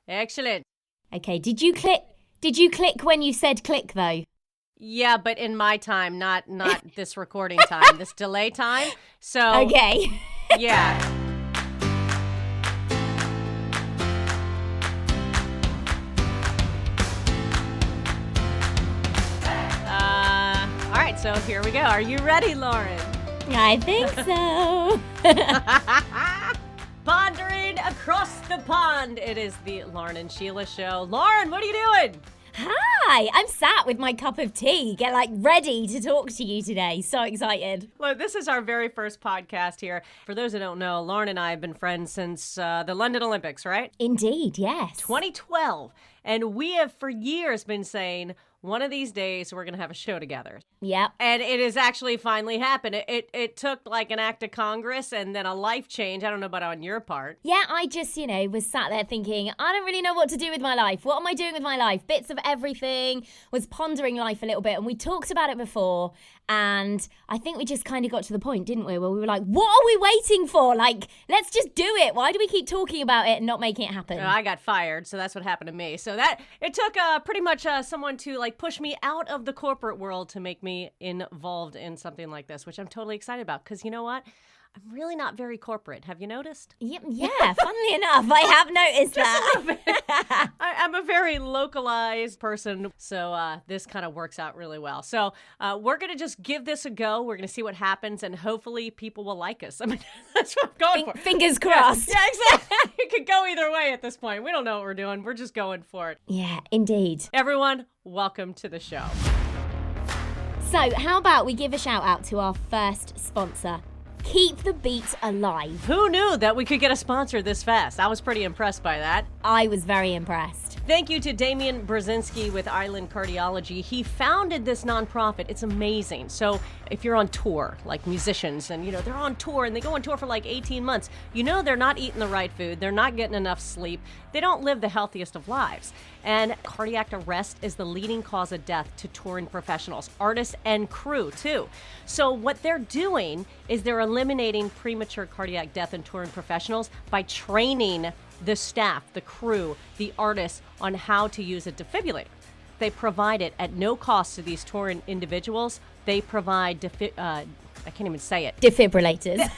Excellent. Okay, did you click when you said click, though? Yeah, but in my time, not this recording time, this delay time. So Okay. Yeah. All right, so here we go. Are you ready, Lauren? I think so. Pondering across the pond. It is the Lauren and Sheila show. Lauren, what are you doing? Hi, I'm sat with my cup of tea, ready to talk to you today. So excited. Look, this is our very first podcast here. For those who don't know, Lauren and I have been friends since the London Olympics, right? Indeed, yes. 2012. And we have for years been saying, one of these days we're going to have a show together. Yep. And it has actually finally happened. It took like an act of Congress and then a life change. I don't know about on your part. Yeah, I just, was sat there thinking, I don't really know what to do with my life. What am I doing with my life? Bits of everything. Was pondering life a little bit. And we talked about it before. And I think we just kind of got to the point, didn't we? Where we were like, what are we waiting for? Let's just do it. Why do we keep talking about it and not making it happen? I got fired, so that's what happened to me. So it took pretty much someone to push me out of the corporate world to make me involved in something like this, which I'm totally excited about. Because you know what? I'm really not very corporate. Have you noticed? Yeah, funnily enough, I have noticed that. I'm a very localized person, so this kind of works out really well. So we're going to just give this a go. We're going to see what happens, and hopefully people will like us. I mean, that's what I'm going for. Fingers crossed. Yeah, exactly. It could go either way at this point. We don't know what we're doing. We're just going for it. Yeah, indeed. Everyone, welcome to the show. So how about we give a shout out to our first sponsor, Keep the Beat Alive. Who knew that we could get a sponsor this fast? I was pretty impressed by that. I was very impressed. Thank you to Damian Brzezinski with Island Cardiology. He founded this nonprofit. It's amazing. So if you're on tour, like musicians, and they're on tour and they go on tour for like 18 months, they're not eating the right food, they're not getting enough sleep, they don't live the healthiest of lives. And cardiac arrest is the leading cause of death to touring professionals, artists and crew too. So what they're doing is they're eliminating premature cardiac death in touring professionals by training the staff, the crew, the artists on how to use a defibrillator. They provide it at no cost to these touring individuals. They provide, I can't even say it. Defibrillators.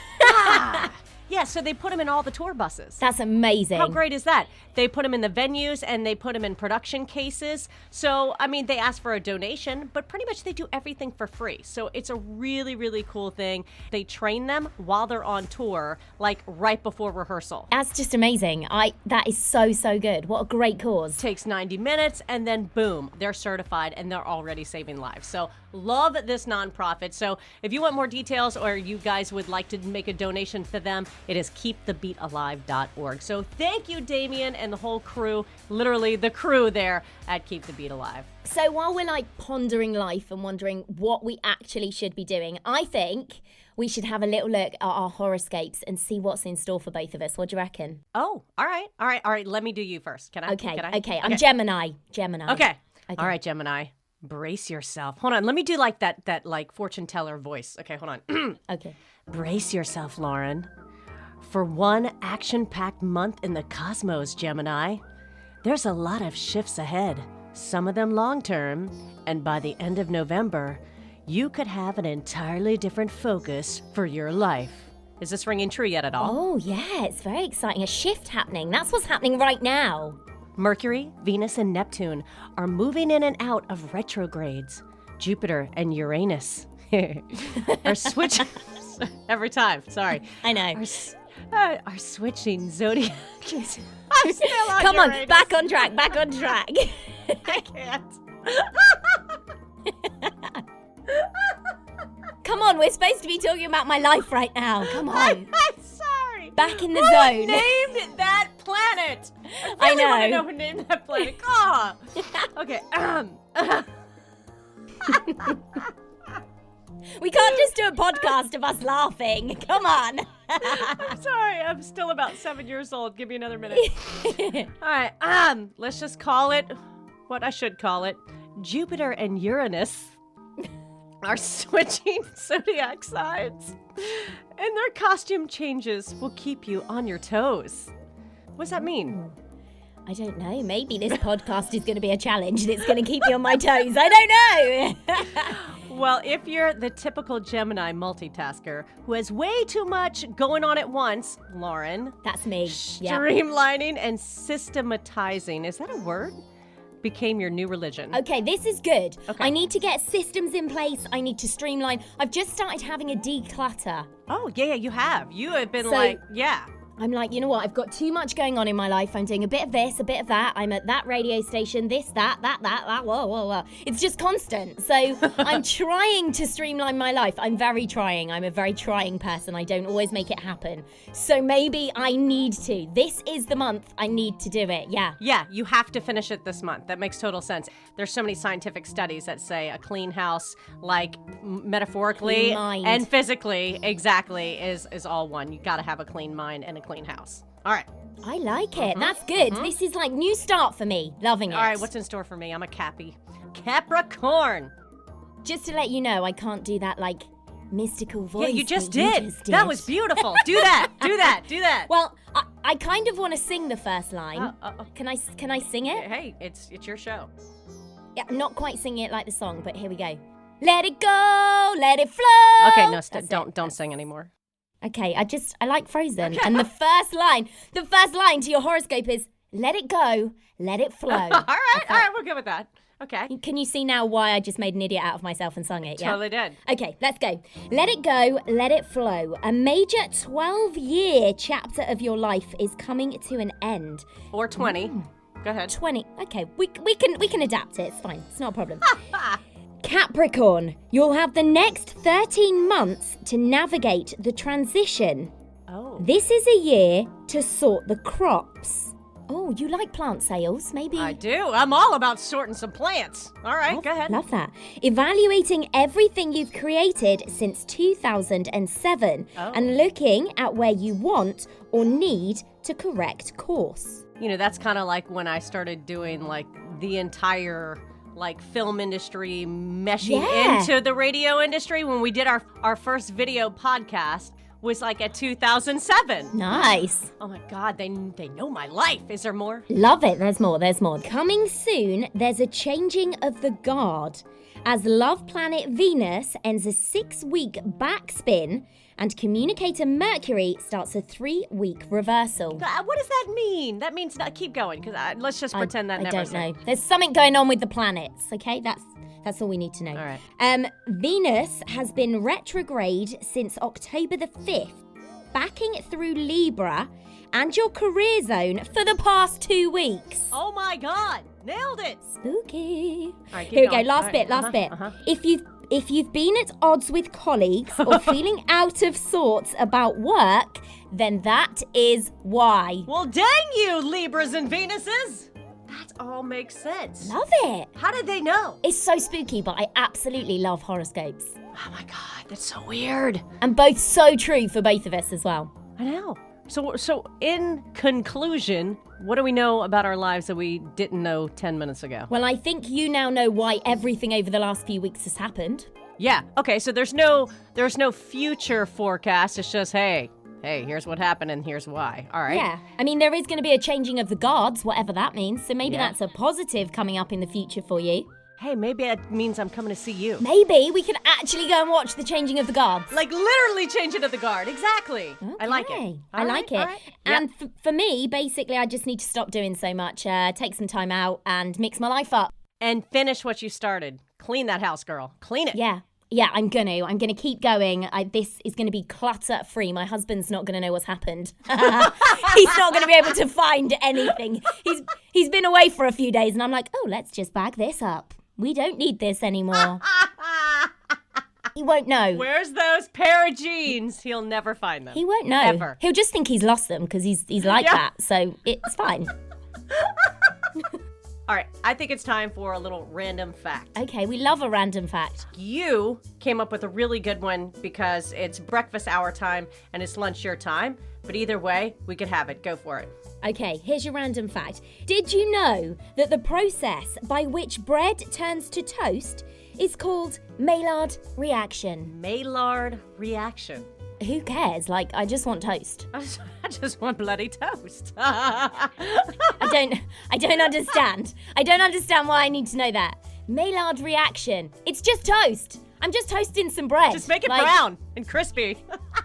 Yeah, so they put them in all the tour buses. That's amazing. How great is that? They put them in the venues and they put them in production cases. So, they ask for a donation, but pretty much they do everything for free. So it's a really, really cool thing. They train them while they're on tour, right before rehearsal. That's just amazing. That is so, so good. What a great cause. Takes 90 minutes and then boom, they're certified and they're already saving lives. So love this nonprofit. So if you want more details or you guys would like to make a donation to them, it is keepthebeatalive.org. So thank you, Damien, and the whole crew, literally the crew there at Keep the Beat Alive. So while we're pondering life and wondering what we actually should be doing, I think we should have a little look at our horoscopes and see what's in store for both of us. What do you reckon? Oh, all right. Let me do you first. Can I? Okay. I'm Gemini. Okay. All right, Gemini. Brace yourself. Hold on. Let me do that fortune teller voice. Okay, hold on. Okay. Brace yourself, Lauren. For one action-packed month in the cosmos, Gemini, there's a lot of shifts ahead, some of them long-term, and by the end of November, you could have an entirely different focus for your life. Is this ringing true yet at all? Oh, yeah, it's very exciting. A shift happening. That's what's happening right now. Mercury, Venus, and Neptune are moving in and out of retrogrades. Jupiter and Uranus are switching... Every time, sorry. I know. Are switching zodiac. I'm still on Come Uranus. On, back on track. I can't. Come on, we're supposed to be talking about my life right now. Come on. I'm sorry. Back in the Who zone. named that planet? I know. I want to know who named that planet. Oh. Okay. We can't just do a podcast of us laughing. Come on. I'm sorry. I'm still about 7 years old. Give me another minute. All right. Let's just call it what I should call it. Jupiter and Uranus are switching zodiac signs, and their costume changes will keep you on your toes. What does that mean? I don't know. Maybe this podcast is going to be a challenge and it's going to keep me on my toes. I don't know. Well, if you're the typical Gemini multitasker who has way too much going on at once, Lauren. That's me. Streamlining and systematizing. Is that a word? Became your new religion. Okay, this is good. Okay. I need to get systems in place. I need to streamline. I've just started having a declutter. Oh, yeah, you have. You have been I'm like, you know what? I've got too much going on in my life. I'm doing a bit of this, a bit of that. I'm at that radio station, this, that, whoa. It's just constant. So I'm trying to streamline my life. I'm very trying. I'm a very trying person. I don't always make it happen. So maybe I need to. This is the month I need to do it. Yeah. Yeah, you have to finish it this month. That makes total sense. There's so many scientific studies that say a clean house, like metaphorically Clean mind. and physically, exactly, is all one. You got to have a clean mind and a clean house. All right. I like it. That's good. This is like new start for me. Loving it. All right, what's in store for me? I'm a Capricorn. Just to let you know, I can't do that like mystical voice. Yeah, you just that did. That was beautiful. Do that. Well, I kind of want to sing the first line. Can I sing it? Hey, it's your show. Yeah, I'm not quite singing it like the song, but here we go. Let it go, let it flow. Okay, no, don't sing anymore. Okay, I like Frozen. And the first line to your horoscope is, let it go, let it flow. All right, we're good with that. Okay. Can you see now why I just made an idiot out of myself and sung it, yeah? Totally did. Okay, let's go. Let it go, let it flow. A major 12-year chapter of your life is coming to an end. Or 20. Go ahead. 20. Okay, we can adapt it. It's fine. It's not a problem. Capricorn, you'll have the next 13 months to navigate the transition. Oh. This is a year to sort the crops. Oh, you like plant sales, maybe? I do. I'm all about sorting some plants. All right, go ahead. Love that. Evaluating everything you've created since 2007 and looking at where you want or need to correct course. You know, that's kind of like when I started doing like the entire film industry meshing into the radio industry. When we did our first video podcast was like at 2007. Nice. Oh my God, they know my life. Is there more? Love it. There's more. Coming soon, there's a changing of the guard as love planet Venus ends a 6-week backspin and communicator Mercury starts a 3-week reversal. What does that mean? That means keep going, because let's just pretend that never I don't know. There's something going on with the planets, okay? That's all we need to know. All right. Venus has been retrograde since October the 5th, backing through Libra and your career zone for the past 2 weeks. Oh my God, nailed it. Spooky. All right, Here we going. go, last bit. If you've been at odds with colleagues or feeling out of sorts about work, then that is why. Well, dang you, Libras and Venuses. That all makes sense. Love it. How did they know? It's so spooky, but I absolutely love horoscopes. Oh my God, that's so weird. And both so true for both of us as well. I know. So in conclusion, what do we know about our lives that we didn't know 10 minutes ago? Well, I think you now know why everything over the last few weeks has happened. Yeah. Okay, so there's no future forecast. It's just, hey, here's what happened and here's why. All right. Yeah. I mean, there is going to be a changing of the guards, whatever that means. So maybe that's a positive coming up in the future for you. Hey, maybe that means I'm coming to see you. Maybe we can actually go and watch the changing of the guards. Like literally changing of the guard. Exactly. Okay. I like it. I like it. All right. And for me, basically, I just need to stop doing so much, take some time out and mix my life up. And finish what you started. Clean that house, girl. Clean it. Yeah, I'm gonna keep going. This is gonna be clutter free. My husband's not gonna know what's happened. He's not gonna be able to find anything. He's been away for a few days, and I'm like, oh, let's just bag this up. We don't need this anymore. He won't know. Where's those pair of jeans? He'll never find them. He won't know. Ever. He'll just think he's lost them because he's like that. So it's fine. All right, I think it's time for a little random fact. Okay, we love a random fact. You came up with a really good one because it's breakfast hour time and it's lunch your time. But either way, we could have it. Go for it. Okay, here's your random fact. Did you know that the process by which bread turns to toast is called Maillard reaction? Maillard reaction. who cares? Like, I just want toast. I just want bloody toast. I don't understand. I don't understand why I need to know that. Maillard reaction. It's just toast. I'm just toasting some bread. Just make it brown and crispy.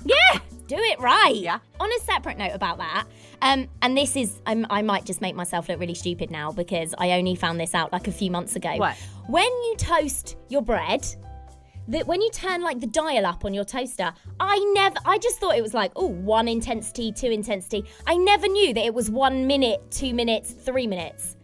Yeah, do it right. Yeah. On a separate note about that, and this is, I might just make myself look really stupid now because I only found this out like a few months ago. What? When you toast your bread, when you turn like the dial up on your toaster, I just thought it was like, 1 intensity, 2 intensity. I never knew that it was 1 minute, 2 minutes, 3 minutes.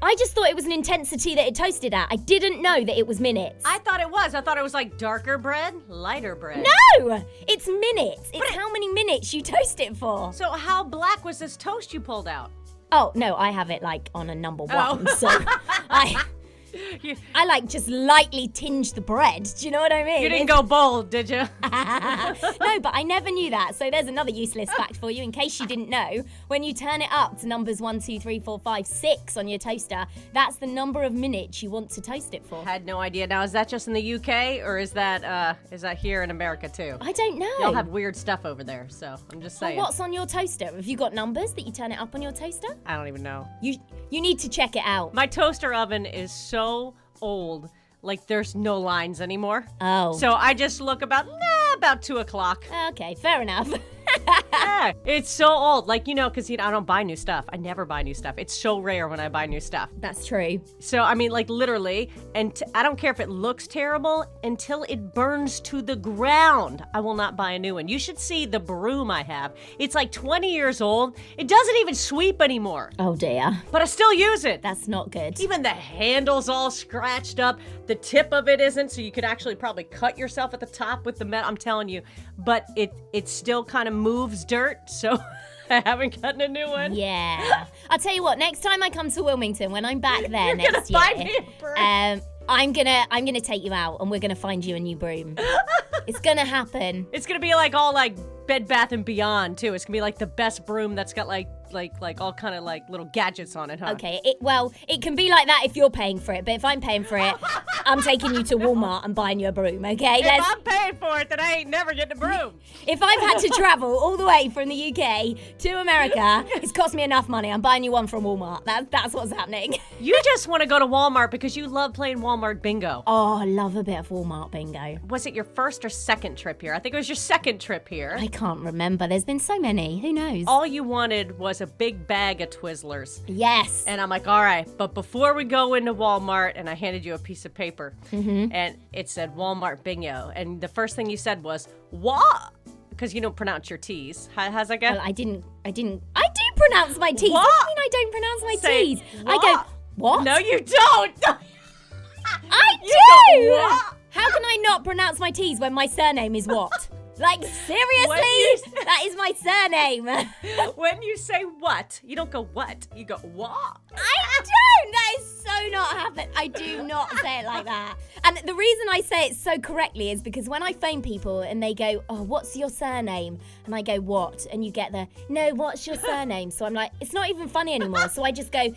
I just thought it was an intensity that it toasted at. I didn't know that it was minutes. I thought it was. I thought it was like darker bread, lighter bread. No! It's minutes. It's how many minutes you toast it for. So how black was this toast you pulled out? Oh, no, I have it like on a number 1. So You I like just lightly tinge the bread. Do you know what I mean? didn't go bold, did you? No, but I never knew that. So there's another useless fact for you in case you didn't know. When you turn it up to numbers 1, 2, 3, 4, 5, 6 on your toaster, that's the number of minutes you want to toast it for. Had no idea. Now, is that just in the UK or is that here in America too? I don't know. Y'all have weird stuff over there, so I'm just saying. Well, what's on your toaster? Have you got numbers that you turn it up on your toaster? I don't even know. You need to check it out. My toaster oven is so old, like there's no lines anymore. Oh. So I just look about 2 o'clock. Okay, fair enough. Yeah, it's so old. Like, because I don't buy new stuff. I never buy new stuff. It's so rare when I buy new stuff. That's true. So, I mean, like literally, and I don't care if it looks terrible until it burns to the ground. I will not buy a new one. You should see the broom I have. It's like 20 years old. It doesn't even sweep anymore. Oh dear. But I still use it. That's not good. Even the handle's all scratched up. The tip of it isn't, so you could actually probably cut yourself at the top with the metal. I'm telling you. But it still kind of moves dirt, so I haven't gotten a new one. Yeah. I'll tell you what, next time I come to Wilmington, when I'm back there You're next gonna year, buy me a broom. I'm gonna take you out and we're gonna find you a new broom. It's gonna happen. It's gonna be like all like Bed Bath and Beyond too. It's gonna be like the best broom that's got like all kind of like little gadgets on it, huh? Okay, it can be like that if you're paying for it, but if I'm paying for it, I'm taking you to Walmart and buying you a broom, okay? If I'm paying for it, then I ain't never getting a broom. If I've had to travel all the way from the UK to America, it's cost me enough money. I'm buying you one from Walmart. That's what's happening. You just want to go to Walmart because you love playing Walmart bingo. Oh, I love a bit of Walmart bingo. Was it your first or second trip here? I think it was your second trip here. I can't remember. There's been so many. Who knows? All you wanted was a big bag of Twizzlers. Yes. And I'm like, all right, but before we go into Walmart, and I handed you a piece of paper, and it said Walmart bingo, and the first thing you said was, what? Because you don't pronounce your T's. How's that go? Well, I do pronounce my T's. What? What do you mean I don't pronounce my Say T's? what? I go, what? No, you don't. I You do! go, what? How can I not pronounce my T's when my surname is what? Like, seriously? That is my surname. When you say what, you don't go what, you go what. I don't. That is so not happening. I do not say it like that. And the reason I say it so correctly is because when I phone people and they go, oh, what's your surname? And I go, what? And you get the, no, what's your surname? So I'm like, it's not even funny anymore. So I just go,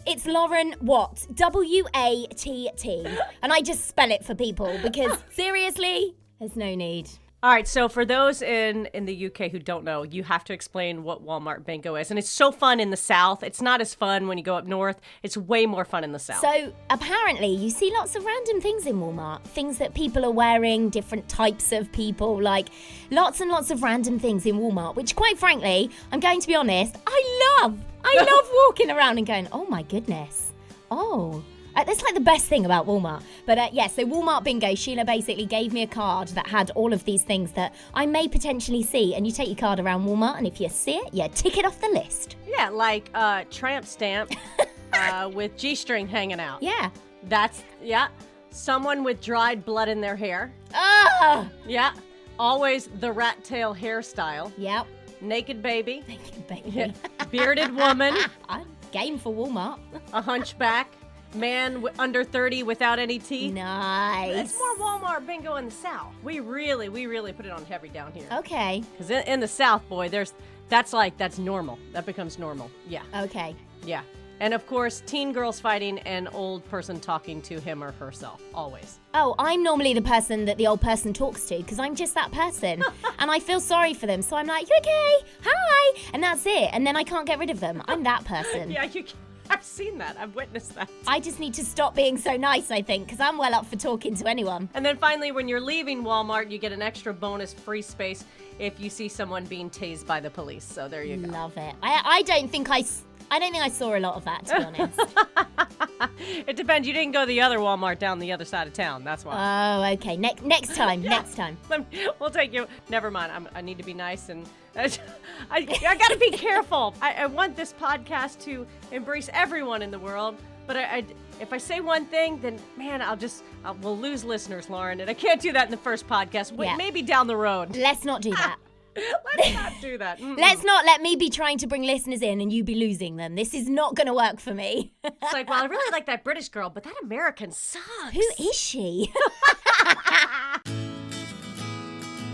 it's Lauren Watt, W-A-T-T. And I just spell it for people because seriously, there's no need. All right, so for those in the UK who don't know, you have to explain what Walmart bingo is. And it's so fun in the South. It's not as fun when you go up north. It's way more fun in the South. So apparently you see lots of random things in Walmart. Things that people are wearing, different types of people, like lots and lots of random things in Walmart, which quite frankly, I'm going to be honest, I love. I love walking around and going, oh my goodness. Oh. That's like the best thing about Walmart. But so Walmart bingo, Sheila basically gave me a card that had all of these things that I may potentially see. And you take your card around Walmart, and if you see it, you tick it off the list. Yeah, like tramp stamp with G-string hanging out. Yeah. Someone with dried blood in their hair. Ah! Yeah. Always the rat tail hairstyle. Yep. Naked baby. Naked baby. Yeah. Bearded woman. I'm game for Walmart. A hunchback. Man under 30 without any teeth. Nice. It's more Walmart bingo in the South. We really put it on heavy down here. Okay. Because in the South, boy, that's normal. That becomes normal. Yeah. Okay. Yeah. And of course, teen girls fighting and old person talking to him or herself, always. Oh, I'm normally the person that the old person talks to because I'm just that person. And I feel sorry for them. So I'm like, you okay? Hi. And that's it. And then I can't get rid of them. I'm that person. Yeah, I've seen that. I've witnessed that. I just need to stop being so nice, I think, because I'm well up for talking to anyone. And then finally, when you're leaving Walmart, you get an extra bonus free space if you see someone being tased by the police. So there you go. Love it. I don't think I saw a lot of that, to be honest. It depends. You didn't go to the other Walmart down the other side of town. That's why. Oh, okay. Next time. Yeah. Next time. We'll take you. Never mind. I need to be nice, and I got to be careful. I want this podcast to embrace everyone in the world. But if I say one thing, then man, we'll lose listeners, Lauren, and I can't do that in the first podcast. Yeah. Maybe down the road. Let's not do that. Let's not do that. Let's not let me be trying to bring listeners in and you be losing them. This is not going to work for me. It's like, well, I really like that British girl, but that American sucks. Who is she?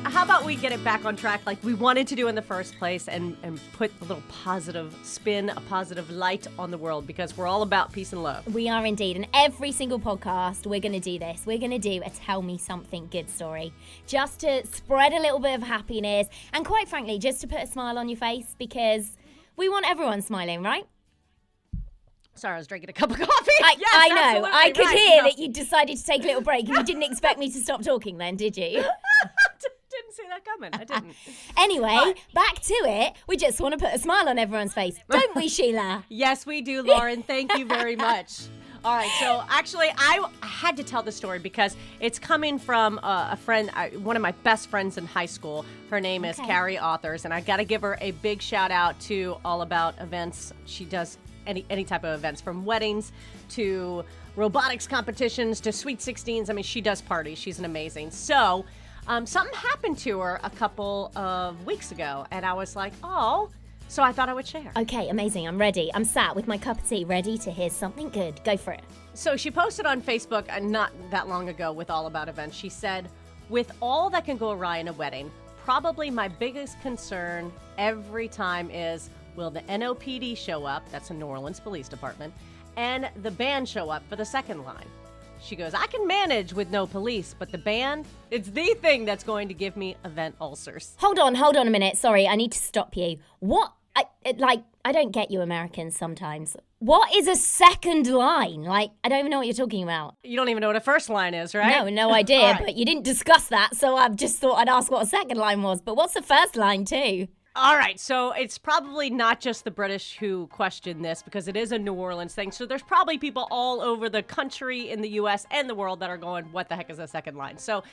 How about we get it back on track like we wanted to do in the first place and put a little positive spin, a positive light on the world, because we're all about peace and love. We are indeed. And every single podcast, we're going to do this. We're going to do a Tell Me Something Good story. Just to spread a little bit of happiness. And quite frankly, just to put a smile on your face, because we want everyone smiling, right? Sorry, I was drinking a cup of coffee. Yes, I know. I could hear No. that you decided to take a little break and you didn't expect me to stop talking then, did you? Didn't see that coming. I didn't. Anyway, back to it. We just want to put a smile on everyone's face. Don't we, Sheila? Yes, we do, Lauren. Thank you very much. All right, so actually, I had to tell the story because it's coming from a friend, one of my best friends in high school. Her name is Carrie Authors, and I got to give her a big shout out to All About Events. She does any type of events, from weddings to robotics competitions to Sweet 16s. I mean, she does parties. She's an amazing. So something happened to her a couple of weeks ago, and I was like, oh. So I thought I would share. Okay, amazing. I'm ready. I'm sat with my cup of tea, ready to hear something good. Go for it. So she posted on Facebook not that long ago with All About Events. She said, with all that can go awry in a wedding, probably my biggest concern every time is, will the NOPD show up, that's the New Orleans Police Department, and the band show up for the second line? She goes, I can manage with no police, but the band, it's the thing that's going to give me event ulcers. Hold on a minute. Sorry, I need to stop you. What? I don't get you Americans sometimes. What is a second line? I don't even know what you're talking about. You don't even know what a first line is, right? No idea, All right. But you didn't discuss that, so I just thought I'd ask what a second line was. But what's the first line too? All right, so it's probably not just the British who question this, because it is a New Orleans thing. So there's probably people all over the country, in the U.S. and the world, that are going, what the heck is a second line? So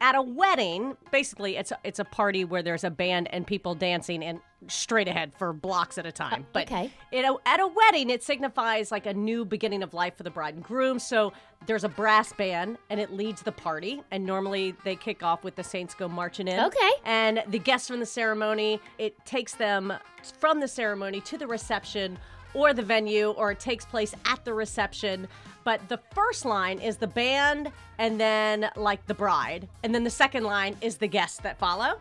at a wedding, basically it's a party where there's a band and people dancing and straight ahead for blocks at a time. But okay. At a wedding, it signifies like a new beginning of life for the bride and groom. So there's a brass band and it leads the party. And normally they kick off with the Saints Go Marching In. Okay. And the guests from the ceremony, it takes them from the ceremony to the reception or the venue, or it takes place at the reception. But the first line is the band and then like the bride. And then the second line is the guests that follow.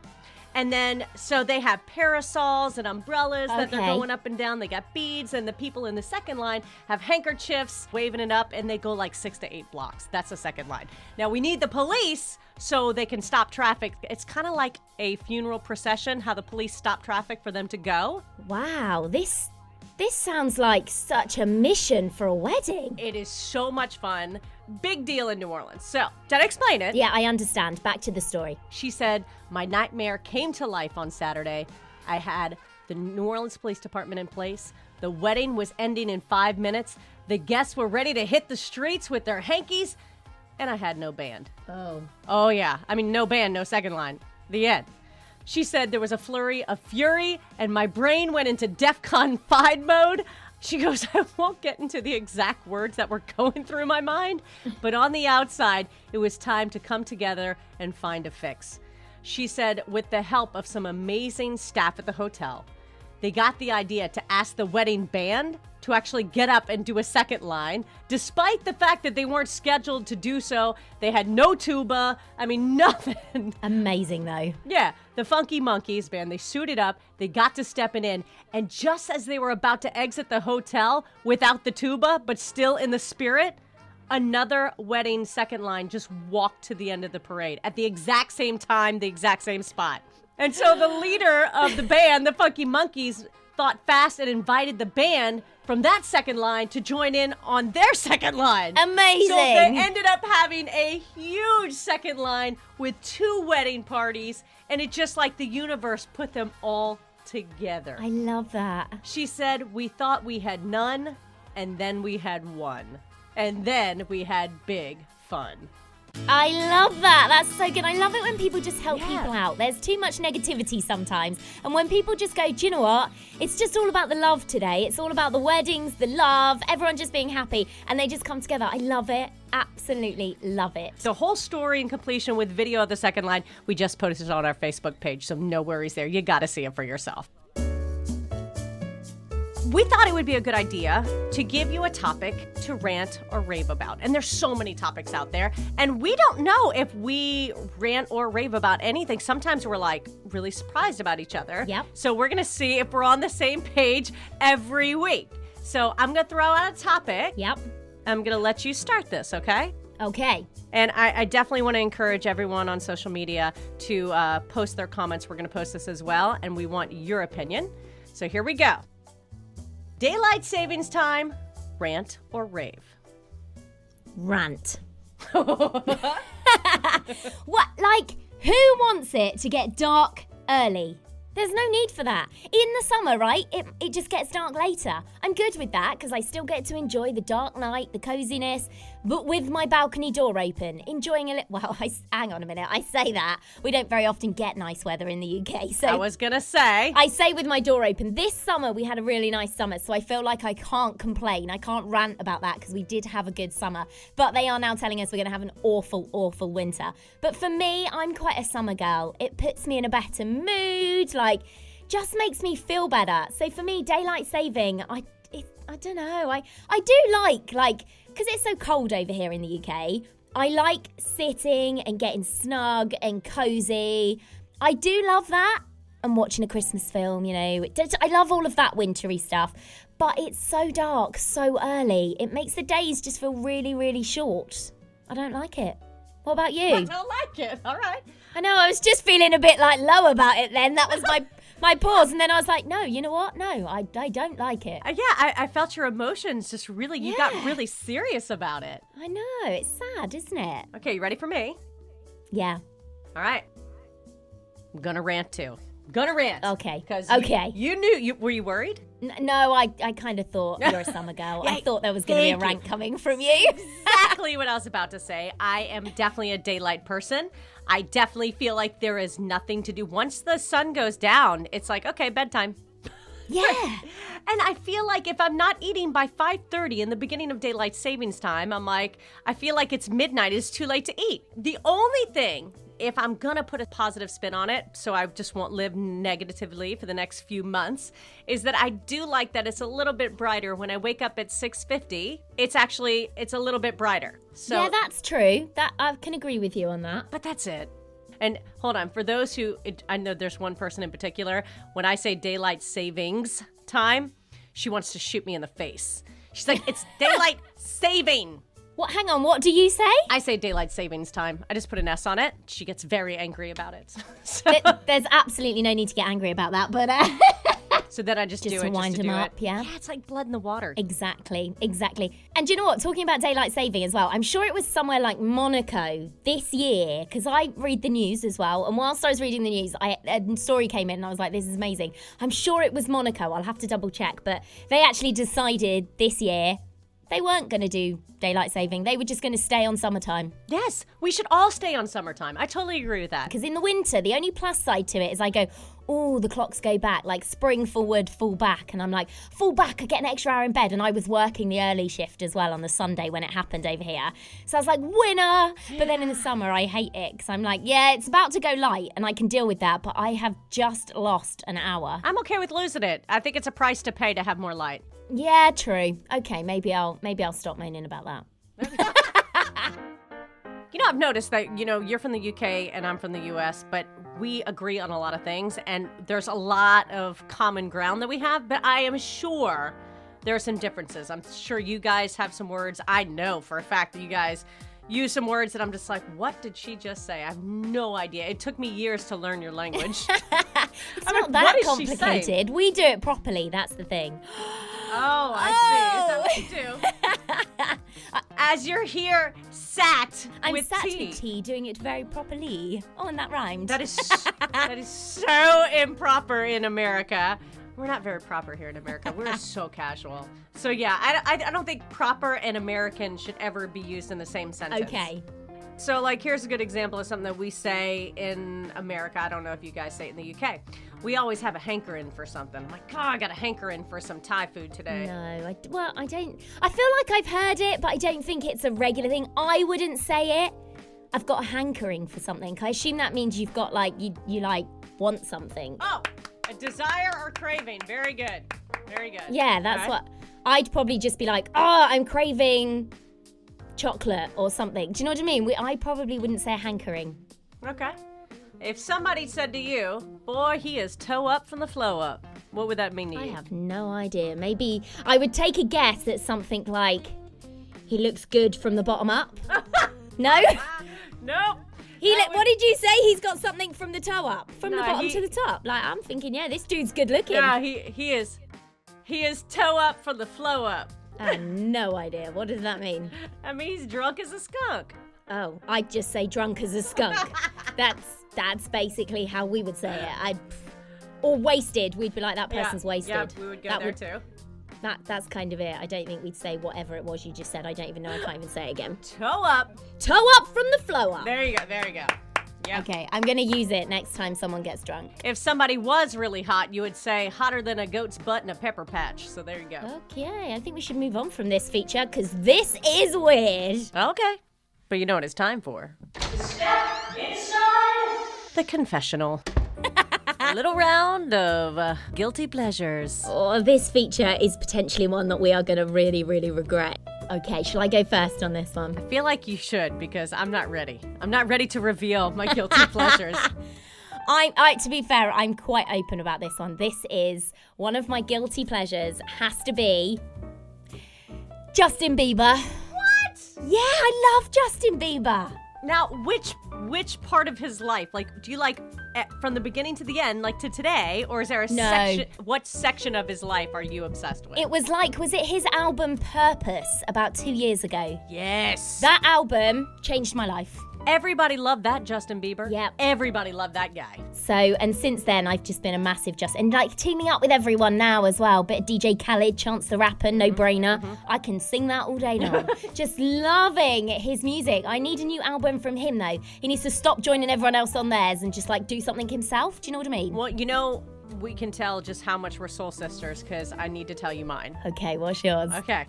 And then, so they have parasols and umbrellas that they're going up and down. They got beads, and the people in the second line have handkerchiefs, waving it up, and they go like 6 to 8 blocks. That's the second line. Now, we need the police so they can stop traffic. It's kind of like a funeral procession, how the police stop traffic for them to go. Wow, this sounds like such a mission for a wedding. It is so much fun. Big deal in New Orleans. So, did I explain it? Yeah, I understand. Back to the story. She said, my nightmare came to life on Saturday. I had the New Orleans Police Department in place. The wedding was ending in 5 minutes. The guests were ready to hit the streets with their hankies, and I had no band. Oh, yeah. I mean, no band, no second line. The end. She said there was a flurry of fury, and my brain went into DEFCON 5 mode. She goes, I won't get into the exact words that were going through my mind, but on the outside, it was time to come together and find a fix. She said, with the help of some amazing staff at the hotel, they got the idea to ask the wedding band to actually get up and do a second line, despite the fact that they weren't scheduled to do so. They had no tuba. I mean, nothing. Amazing, though. Yeah, the Funky Monkeys band, they suited up, they got to stepping in, and just as they were about to exit the hotel without the tuba, but still in the spirit, another wedding second line just walked to the end of the parade at the exact same time, the exact same spot. And so the leader of the band, the Funky Monkeys, thought fast and invited the band from that second line to join in on their second line. Amazing. So they ended up having a huge second line with 2 wedding parties, and it just like the universe put them all together. I love that. She said, we thought we had none, and then we had one. And then we had big fun. I love that. That's so good. I love it when people just help Yeah. people out. There's too much negativity sometimes. And when people just go, do you know what? It's just all about the love today. It's all about the weddings, the love, everyone just being happy. And they just come together. I love it. Absolutely love it. The whole story in completion with video of the second line, we just posted it on our Facebook page, so no worries there. You got to see it for yourself. We thought it would be a good idea to give you a topic to rant or rave about. And there's so many topics out there. And we don't know if we rant or rave about anything. Sometimes we're like really surprised about each other. Yep. So we're going to see if we're on the same page every week. So I'm going to throw out a topic. Yep. I'm going to let you start this, okay? Okay. And I definitely want to encourage everyone on social media to post their comments. We're going to post this as well. And we want your opinion. So here we go. Daylight savings time, rant or rave? Rant. What? Like, who wants it to get dark early? There's no need for that. In the summer, right, it just gets dark later. I'm good with that because I still get to enjoy the dark night, the coziness, but with my balcony door open, enjoying a little... Well, hang on a minute. I say that. We don't very often get nice weather in the UK, so... I was going to say... I say with my door open. This summer, we had a really nice summer, so I feel like I can't complain. I can't rant about that because we did have a good summer. But they are now telling us we're going to have an awful, awful winter. But for me, I'm quite a summer girl. It puts me in a better mood, like, just makes me feel better. So for me, daylight saving, I don't know. I do like, because it's so cold over here in the UK, I like sitting and getting snug and cozy. I do love that. And watching a Christmas film, you know. I love all of that wintry stuff. But it's so dark, so early. It makes the days just feel really, really short. I don't like it. What about you? I don't like it. All right. I know, I was just feeling a bit like low about it then. That was my pause. And then I was like, no, you know what? No, I don't like it. I felt your emotions just really, you got really serious about it. I know, it's sad, isn't it? Okay, you ready for me? Yeah. All right. I'm going to rant too. Gonna rant. Okay. Because okay. you knew. Were you worried? No, I kind of thought you're a summer girl. Yeah, I thought there was going to be a rant coming from you. Exactly what I was about to say. I am definitely a daylight person. I definitely feel like there is nothing to do. Once the sun goes down, it's like, okay, bedtime. Yeah. And I feel like if I'm not eating by 5:30 in the beginning of daylight savings time, I'm like, I feel like it's midnight. It's too late to eat. The only thing, if I'm going to put a positive spin on it, so I just won't live negatively for the next few months, is that I do like that it's a little bit brighter. When I wake up at 6:50, it's a little bit brighter. So, yeah, that's true. That I can agree with you on that. But that's it. And hold on, for those who, I know there's one person in particular, when I say daylight savings time, she wants to shoot me in the face. She's like, it's daylight saving. What? Hang on, what do you say? I say daylight savings time. I just put an S on it. She gets very angry about it. So, There's absolutely no need to get angry about that, but... so then I just do it to wind just to them do up, it. yeah? Yeah, it's like blood in the water. Exactly. And do you know what? Talking about daylight saving as well, I'm sure it was somewhere like Monaco this year, because I read the news as well, and whilst I was reading the news, a story came in and I was like, this is amazing. I'm sure it was Monaco. I'll have to double check, but they actually decided this year they weren't going to do daylight saving. They were just going to stay on summertime. Yes, we should all stay on summertime. I totally agree with that. Because in the winter, the only plus side to it is I go, oh, the clocks go back, like spring forward, fall back. And I'm like, fall back, I get an extra hour in bed. And I was working the early shift as well on the Sunday when it happened over here. So I was like, winner. But then in the summer, I hate it because I'm like, yeah, it's about to go light and I can deal with that. But I have just lost an hour. I'm okay with losing it. I think it's a price to pay to have more light. Yeah, true. Okay, maybe I'll stop moaning about that. You know, I've noticed that, you're from the UK and I'm from the US, but we agree on a lot of things, and there's a lot of common ground that we have, but I am sure there are some differences. I'm sure you guys have some words. I know for a fact that you guys use some words that I'm just like, what did she just say? I have no idea. It took me years to learn your language. It's not that complicated. We do it properly, that's the thing. Oh, I see. Is that what you do? As you're here, sat with tea, doing it very properly. Oh, and that rhymed. That is so improper in America. We're not very proper here in America. We're so casual. So yeah, I don't think proper and American should ever be used in the same sentence. Okay. So like, here's a good example of something that we say in America. I don't know if you guys say it in the UK. We always have a hankering for something. I'm like, I got a hankering for some Thai food today. No, I don't. I feel like I've heard it, but I don't think it's a regular thing. I wouldn't say it. I've got a hankering for something. I assume that means you've got like, you like want something. Oh, a desire or craving. Very good. Very good. Yeah, that's what. I'd probably just be like, I'm craving chocolate or something. Do you know what I mean? I probably wouldn't say a hankering. Okay. If somebody said to you, boy, he is toe up from the flow up, what would that mean to you? I have no idea. Maybe I would take a guess that something like, he looks good from the bottom up. No? Nope. What did you say? He's got something from the toe up, from the bottom to the top. Like, I'm thinking, yeah, this dude's good looking. Yeah, he is toe up from the flow up. I have no idea. What does that mean? I mean, he's drunk as a skunk. Oh, I'd just say drunk as a skunk. That's basically how we would say it. Or wasted. We'd be like, that person's wasted. Yeah, we would go there too. That's kind of it. I don't think we'd say whatever it was you just said. I don't even know. I can't even say it again. Toe up. Toe up from the flow up. There you go. Yep. Okay, I'm going to use it next time someone gets drunk. If somebody was really hot, you would say hotter than a goat's butt in a pepper patch. So there you go. Okay, I think we should move on from this feature because this is weird. Okay. But you know what it's time for? Step inside the confessional. A little round of guilty pleasures. Oh, this feature is potentially one that we are going to really, really regret. Okay, shall I go first on this one? I feel like you should because I'm not ready. I'm not ready to reveal my guilty pleasures. To be fair, I'm quite open about this one. This is one of my guilty pleasures. Has to be Justin Bieber. What? Yeah, I love Justin Bieber. Now, which part of his life? Like, do you like from the beginning to the end, like to today, or is there a section? What section of his life are you obsessed with? It was it his album Purpose about 2 years ago? Yes. That album changed my life. Everybody loved that Justin Bieber. Yeah. Everybody loved that guy. So, and since then, I've just been a massive and like teaming up with everyone now as well. Bit of DJ Khaled, Chance the Rapper, No Brainer. I can sing that all day long. Just loving his music. I need a new album from him though. He needs to stop joining everyone else on theirs and just like do something himself. Do you know what I mean? Well, we can tell just how much we're soul sisters because I need to tell you mine. Okay, what's yours? Okay.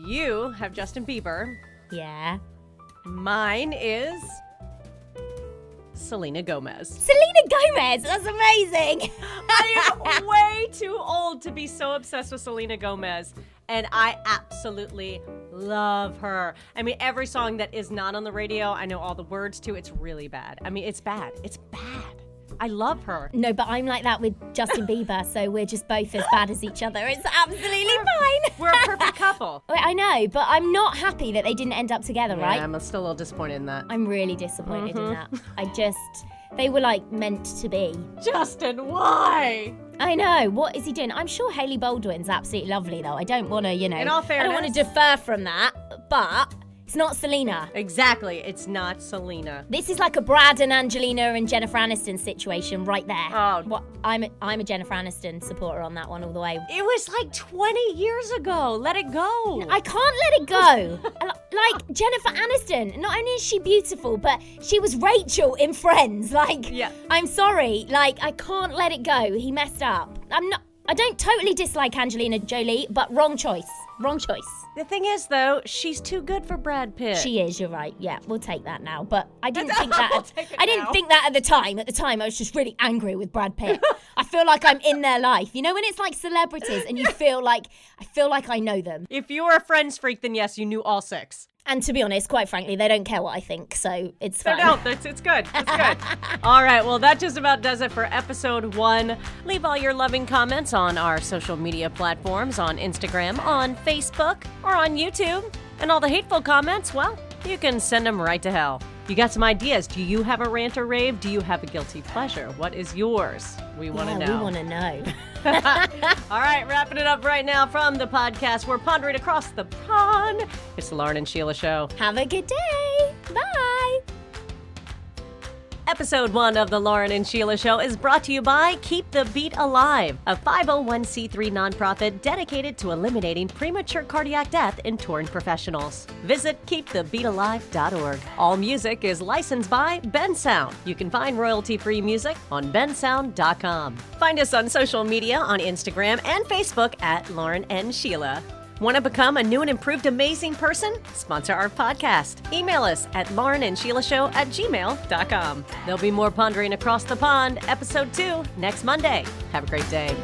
You have Justin Bieber. Yeah. Mine is Selena Gomez. Selena Gomez, that's amazing. I am way too old to be so obsessed with Selena Gomez, and I absolutely love her. I mean, every song that is not on the radio, I know all the words to. It's really bad. I mean, it's bad. It's bad. I love her. No, but I'm like that with Justin Bieber, so we're just both as bad as each other. It's absolutely fine. We're a perfect couple. I know, but I'm not happy that they didn't end up together, right? Yeah, I'm still a little disappointed in that. I'm really disappointed in that. They were like meant to be. Justin, why? I know. What is he doing? I'm sure Hailey Baldwin's absolutely lovely, though. I don't want to, In all fairness, I don't want to defer from that, but it's not Selena. Exactly. It's not Selena. This is like a Brad and Angelina and Jennifer Aniston situation right there. Oh. I'm a Jennifer Aniston supporter on that one all the way. It was like 20 years ago. Let it go. I can't let it go. Like, Jennifer Aniston, not only is she beautiful, but she was Rachel in Friends. Like, Yeah. I'm sorry. Like, I can't let it go. He messed up. I don't totally dislike Angelina Jolie, but wrong choice. Wrong choice. The thing is, though, she's too good for Brad Pitt. She is, you're right. Yeah, we'll take that now. But I didn't think that. We'll take it I didn't now. think that at the time. At the time, I was just really angry with Brad Pitt. I feel like I'm in their life. You know when it's like celebrities and you feel like I know them. If you were a Friends freak, then yes, you knew all 6. And to be honest, quite frankly, they don't care what I think, so it's fine. No, it's good. It's good. All right, well, that just about does it for episode 1. Leave all your loving comments on our social media platforms, on Instagram, on Facebook, or on YouTube. And all the hateful comments, well, you can send them right to hell. You got some ideas. Do you have a rant or rave? Do you have a guilty pleasure? What is yours? We want to know. We want to know. All right, wrapping it up right now from the podcast. We're pondering across the pond. It's the Lauren and Sheila Show. Have a good day. Bye. Episode 1 of the Lauren and Sheila Show is brought to you by Keep the Beat Alive, a 501c3 nonprofit dedicated to eliminating premature cardiac death in touring professionals. Visit keepthebeatalive.org. All music is licensed by Bensound. You can find royalty-free music on bensound.com. Find us on social media on Instagram and Facebook at Lauren and Sheila. Want to become a new and improved amazing person? Sponsor our podcast. Email us at laurenandsheila@gmail.com. There'll be more Pondering Across the Pond, episode 2, next Monday. Have a great day.